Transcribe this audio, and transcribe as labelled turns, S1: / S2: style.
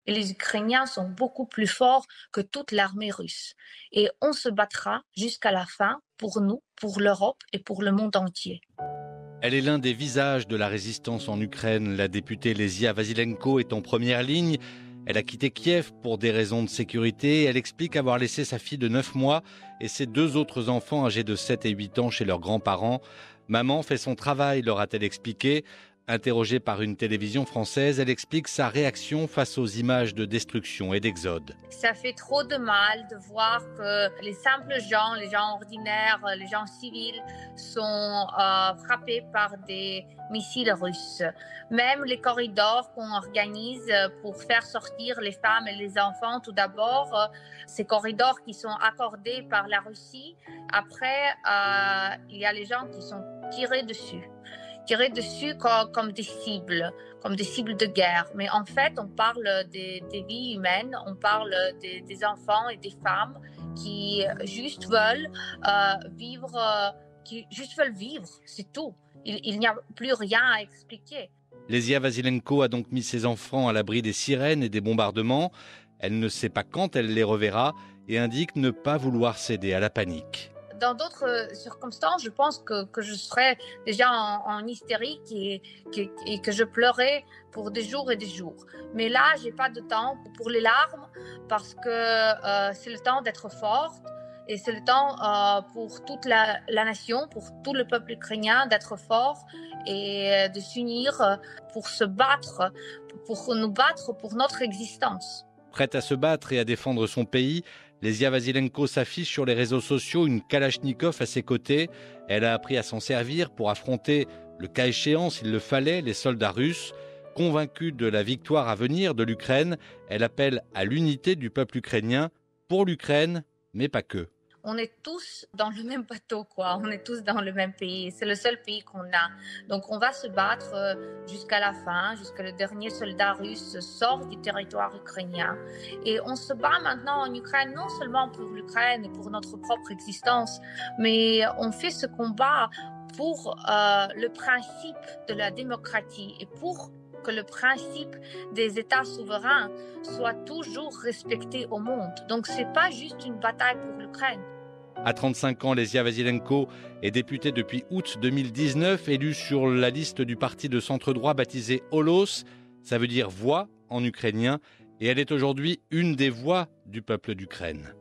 S1: Et les Ukrainiens sont beaucoup plus forts que toute l'armée russe. Et on se battra jusqu'à la fin pour nous, pour l'Europe et pour le monde entier.
S2: Elle est l'un des visages de la résistance en Ukraine. La députée Lesia Vasilenko est en première ligne. Elle a quitté Kiev pour des raisons de sécurité. Elle explique avoir laissé sa fille de 9 mois et ses 2 autres enfants âgés de 7 et 8 ans chez leurs grands-parents. Maman fait son travail, leur a-t-elle expliqué. Interrogée par une télévision française, elle explique sa réaction face aux images de destruction et d'exode.
S1: Ça fait trop de mal de voir que les simples gens, les gens ordinaires, les gens civils sont frappés par des missiles russes. Même les corridors qu'on organise pour faire sortir les femmes et les enfants, tout d'abord, ces corridors qui sont accordés par la Russie, après, il y a les gens qui sont tirés dessus comme des cibles de guerre. Mais en fait, on parle des vies humaines, on parle des enfants et des femmes qui juste veulent vivre, c'est tout. Il n'y a plus rien à expliquer.
S2: Lesia Vasilenko a donc mis ses enfants à l'abri des sirènes et des bombardements. Elle ne sait pas quand elle les reverra et indique ne pas vouloir céder à la panique.
S1: Dans d'autres circonstances, je pense que je serais déjà en hystérique et que je pleurais pour des jours et des jours. Mais là, j'ai pas de temps pour les larmes parce que c'est le temps d'être forte et c'est le temps pour toute la nation, pour tout le peuple ukrainien d'être fort et de s'unir pour se battre, pour nous battre pour notre existence.
S2: Prête à se battre et à défendre son pays, Lesia Vasilenko s'affiche sur les réseaux sociaux, une Kalachnikov à ses côtés. Elle a appris à s'en servir pour affronter, le cas échéant s'il le fallait, les soldats russes. Convaincue de la victoire à venir de l'Ukraine, elle appelle à l'unité du peuple ukrainien, pour l'Ukraine, mais pas que.
S1: On est tous dans le même bateau, quoi. On est tous dans le même pays. C'est le seul pays qu'on a. Donc, on va se battre jusqu'à la fin, jusqu'à le dernier soldat russe sort du territoire ukrainien. Et on se bat maintenant en Ukraine, non seulement pour l'Ukraine et pour notre propre existence, mais on fait ce combat pour le principe de la démocratie et pour que le principe des États souverains soit toujours respecté au monde. Donc, c'est pas juste une bataille pour l'Ukraine.
S2: À 35 ans, Lesia Vasilenko est députée depuis août 2019, élue sur la liste du parti de centre-droit baptisé Holos, ça veut dire voix en ukrainien, et elle est aujourd'hui une des voix du peuple d'Ukraine.